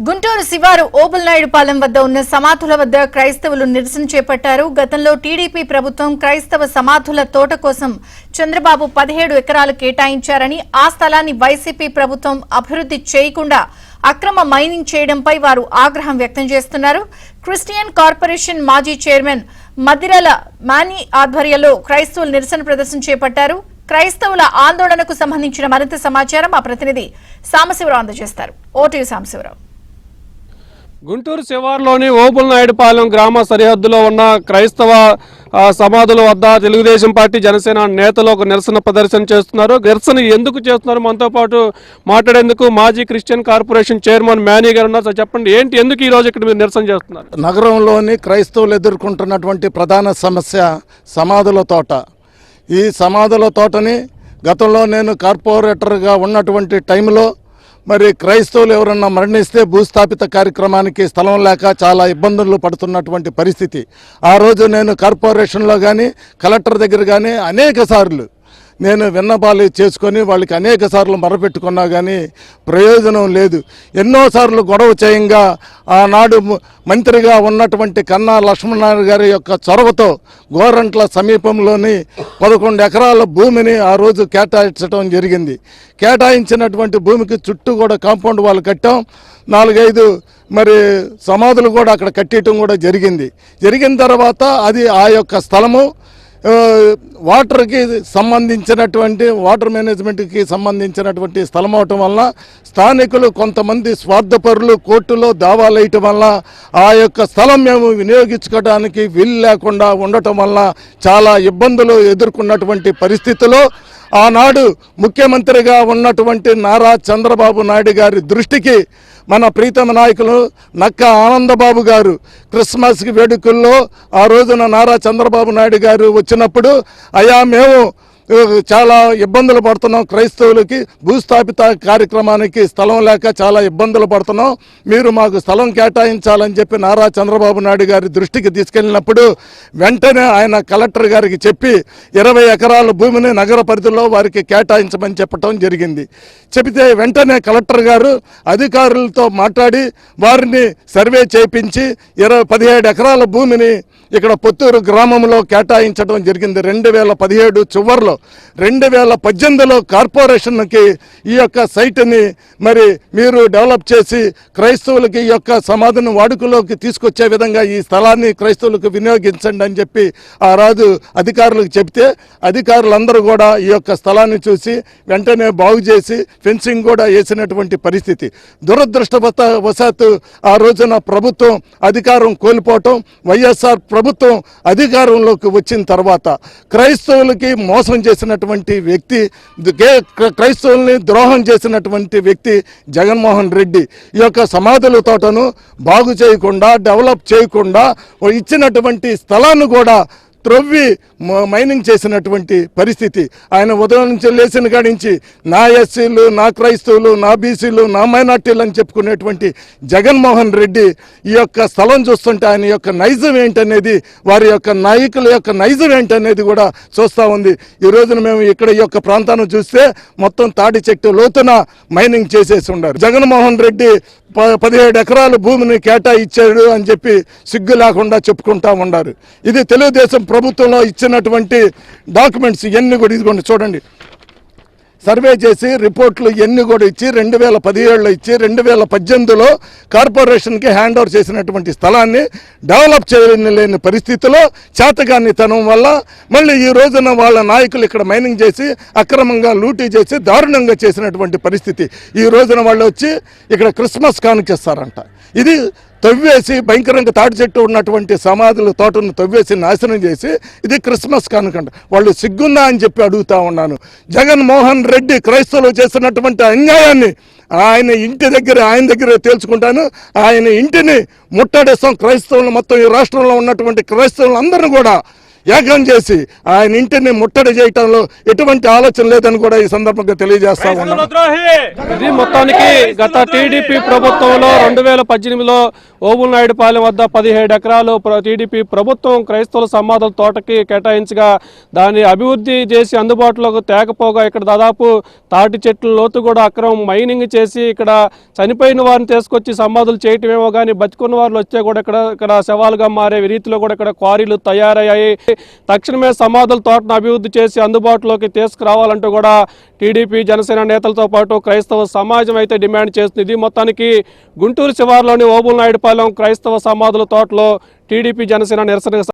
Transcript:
గుంటూరు శివారు ఓబుల్నాయుడుపాలెం వద్ద ఉన్న సమాధుల వద్ద క్రైస్తవులు నిరసన చేపట్టారు. గతంలో టీడీపీ ప్రభుత్వం క్రైస్తవ సమాధుల తోట కోసం చంద్రబాబు 17 ఎకరాలు కేటాయించారని, ఆ స్థలాన్ని వైసీపీ ప్రభుత్వం అభివృద్ధి చేయకుండా అక్రమ మైనింగ్ చేయడంపై వారు ఆగ్రహం వ్యక్తం చేస్తున్నారు. క్రిస్టియన్ కార్పొరేషన్ మాజీ చైర్మన్ మదిరల మాని ఆధ్వర్యంలో క్రైస్తవులు నిరసన ప్రదర్శన చేపట్టారు. క్రైస్తవుల ఆందోళనకు సంబంధించిన మరింత సమాచారం మా ప్రతినిధి సాంబశివరావు అందజేస్తారు. ఓటీవీ సాంబశివరావు. గుంటూరు శివార్లోని ఓబుల్నాయుడుపాలెం గ్రామ సరిహద్దులో ఉన్న క్రైస్తవ సమాధుల వద్ద తెలుగుదేశం పార్టీ జనసేన నేతలు ఒక నిరసన ప్రదర్శన చేస్తున్నారు. నిరసన ఎందుకు చేస్తున్నారు? మనతో పాటు మాట్లాడేందుకు మాజీ క్రిస్టియన్ కార్పొరేషన్ చైర్మన్ మ్యానీ గారు ఉన్నారు. చెప్పండి, ఏంటి, ఎందుకు ఈ రోజు ఇక్కడ మీరు నిరసన చేస్తున్నారు? నగరంలోని క్రైస్తవులు ఎదుర్కొంటున్నటువంటి ప్రధాన సమస్య సమాధుల తోట. ఈ సమాధుల తోటని గతంలో నేను కార్పొరేటర్గా ఉన్నటువంటి టైంలో మరి క్రైస్తవులు ఎవరన్నా మరణిస్తే భూస్థాపిత కార్యక్రమానికి స్థలం లేక చాలా ఇబ్బందులు పడుతున్నటువంటి పరిస్థితి. ఆ రోజు నేను కార్పొరేషన్లో కానీ కలెక్టర్ దగ్గర కానీ అనేక సార్లు నేను విన్నపాలు చేసుకొని వాళ్ళకి అనేక సార్లు మొరపెట్టుకున్నా కానీ ప్రయోజనం లేదు. ఎన్నోసార్లు గొడవ చేయంగా ఆనాడు మంత్రిగా ఉన్నటువంటి కన్నా లక్ష్మణనారాయణ గారి యొక్క చొరవతో గోరంట్ల సమీపంలోని 11 ఎకరాల భూమిని ఆ రోజు కేటాయించడం జరిగింది. కేటాయించినటువంటి భూమికి చుట్టూ కూడా కాంపౌండ్ వాళ్ళు కట్టాం. 4-5 మరి సమాధులు కూడా అక్కడ కట్టేయటం కూడా జరిగిన తర్వాత అది ఆ యొక్క స్థలము వాటర్కి సంబంధించినటువంటి వాటర్ మేనేజ్మెంట్కి సంబంధించినటువంటి స్థలం అవటం వల్ల స్థానికులు కొంతమంది స్వార్థపరులు కోర్టులో దావాలు వేయటం వల్ల ఆ యొక్క స్థలం మేము వినియోగించుకోవడానికి వీలు లేకుండా ఉండటం వల్ల చాలా ఇబ్బందులు ఎదుర్కొన్నటువంటి పరిస్థితిలో ఆనాడు ముఖ్యమంత్రిగా ఉన్నటువంటి నారా చంద్రబాబు నాయుడు గారి దృష్టికి మన ప్రీతమ నాయకులు నక్క ఆనందబాబు గారు క్రిస్మస్కి వేడుకల్లో ఆ రోజున నారా చంద్రబాబు నాయుడు గారు వచ్చినప్పుడు అయ్యా మేము చాలా ఇబ్బందులు పడుతున్నాం, క్రైస్తవులకి భూస్థాపిత కార్యక్రమానికి స్థలం లేక చాలా ఇబ్బందులు పడుతున్నాం, మీరు మాకు స్థలం కేటాయించాలని చెప్పి నారా చంద్రబాబు నాయుడు గారి దృష్టికి తీసుకెళ్ళినప్పుడు వెంటనే ఆయన కలెక్టర్ గారికి చెప్పి 20 ఎకరాల భూమిని నగర పరిధిలో వారికి కేటాయించమని చెప్పడం జరిగింది. చెబితే వెంటనే కలెక్టర్ గారు అధికారులతో మాట్లాడి వారిని సర్వే చేయించి 17 ఎకరాల భూమిని ఇక్కడ పొత్తూరు గ్రామంలో కేటాయించడం జరిగింది. 2017 చివరిలో 2018లో కార్పొరేషన్కి ఈ యొక్క సైట్ని మరి మీరు డెవలప్ చేసి క్రైస్తవులకి ఈ యొక్క సమాధిని వాడుకలోకి తీసుకొచ్చే విధంగా ఈ స్థలాన్ని క్రైస్తవులకు వినియోగించండి అని చెప్పి ఆ రాజు అధికారులకు చెప్తే అధికారులందరూ కూడా ఈ యొక్క స్థలాన్ని చూసి వెంటనే బాగు చేసి ఫెన్సింగ్ కూడా వేసినటువంటి పరిస్థితి. దురదృష్టవశాత్తు ఆ రోజున ప్రభుత్వం అధికారం కోల్పోవటం, వైఎస్ఆర్ ప్రభుత్వం అధికారంలోకి వచ్చిన తర్వాత క్రైస్తవులకి మోసం చేసినటువంటి వ్యక్తి, క్రైస్తవుల్ని ద్రోహం చేసినటువంటి వ్యక్తి జగన్మోహన్ రెడ్డి ఈ యొక్క సమాధుల తోటను బాగు చేయకుండా డెవలప్ చేయకుండా ఇచ్చినటువంటి స్థలాన్ని కూడా త్రవ్వి మైనింగ్ చేసినటువంటి పరిస్థితి. ఆయన ఉదయం నుంచి లేచిన కాడి నుంచి నా ఎస్సీలు, నా క్రైస్తవులు, నా బీసీలు, నా మైనార్టీలు అని చెప్పుకునేటువంటి జగన్మోహన్ రెడ్డి ఈ యొక్క స్థలం చూస్తుంటే ఆయన యొక్క నైజం ఏంటనేది, వారి యొక్క నాయకుల యొక్క నైజం ఏంటనేది కూడా చూస్తూ ఉంది. ఈ రోజున మేము ఇక్కడ ఈ యొక్క ప్రాంతాన్ని చూస్తే మొత్తం తాడి చెట్టు లోతున మైనింగ్ చేసేసి ఉన్నారు. జగన్మోహన్ రెడ్డి 17 ఎకరాల భూమిని కేటాయించాడు అని చెప్పి సిగ్గు లేకుండా చెప్పుకుంటా ఉన్నారు. ఇది తెలుగుదేశం ప్రభుత్వంలో ఇచ్చినటువంటి డాక్యుమెంట్స్ ఇవన్నీ కూడా ఇదిగోండి చూడండి. సర్వే చేసి రిపోర్ట్లు ఇవన్నీ కూడా ఇచ్చి 2017లో ఇచ్చి 2018లో కార్పొరేషన్కి హ్యాండ్ ఓవర్ చేసినటువంటి స్థలాన్ని డెవలప్ చేయలేని పరిస్థితిలో చేతగానితనం వల్ల మళ్ళీ ఈ రోజున వాళ్ళ నాయకులు ఇక్కడ మైనింగ్ చేసి అక్రమంగా లూటీ చేసి దారుణంగా చేసినటువంటి పరిస్థితి. ఈ రోజున వాళ్ళు వచ్చి ఇక్కడ క్రిస్మస్ కానుకిస్తారంట. ఇది తవ్వేసి భయంకరంగా తాటి చెట్టు ఉన్నటువంటి సమాధుల తోటను తవ్వేసి నాశనం చేసి ఇది క్రిస్మస్ కానుకంట. వాళ్ళు సిగ్గుందా అని చెప్పి అడుగుతా ఉన్నాను. జగన్మోహన్ రెడ్డి క్రైస్తవులు చేసినటువంటి అన్యాయాన్ని ఆయన దగ్గర తేల్చుకుంటాను. ఆయన ఇంటిని ముట్టడేస్తాం. క్రైస్తవులు మొత్తం ఈ రాష్ట్రంలో ఉన్నటువంటి క్రైస్తవులందరినీ కూడా ఏకం చేసి ఆయన ఇంటిని ముట్టడి చేయటంలో ఎటువంటి ఆలోచన లేదని కూడా ఈ సందర్భంగా తెలియజేస్తా ఉన్నాను. ఇది మొత్తానికి గత టీడీపీ ప్రభుత్వంలో 2018లో ఓబుల్నాయుడుపాలెం వద్ద 17 ఎకరాలు టీడీపీ ప్రభుత్వం క్రైస్తవుల సమాధుల తోటకి కేటాయించగా దాన్ని అభివృద్ధి చేసి అందుబాటులోకి తేకపోగా ఇక్కడ దాదాపు తాటి చెట్ల లోతు కూడా అక్రమం మైనింగ్ చేసి ఇక్కడ చనిపోయిన వారిని తీసుకొచ్చి సమాధులు చేయటమేమో కానీ బతుకున్న వారు వచ్చే కూడా ఇక్కడ శవాలుగా మారే రీతిలో కూడా ఇక్కడ క్వారీలు తయారయ్యాయి. తక్షణమే సమాధుల తోటను అభివృద్ధి చేసి అందుబాటులోకి తీసుకురావాలంటూ కూడా టీడీపీ జనసేన నేతలతో పాటు క్రైస్తవ సమాజం అయితే డిమాండ్ చేస్తుంది. ఇది మొత్తానికి గుంటూరు శివారులోని ఓబుల్నాయుడుపాలెం క్రైస్తవ సమాధుల తోటలో టీడీపీ జనసేన నిరసన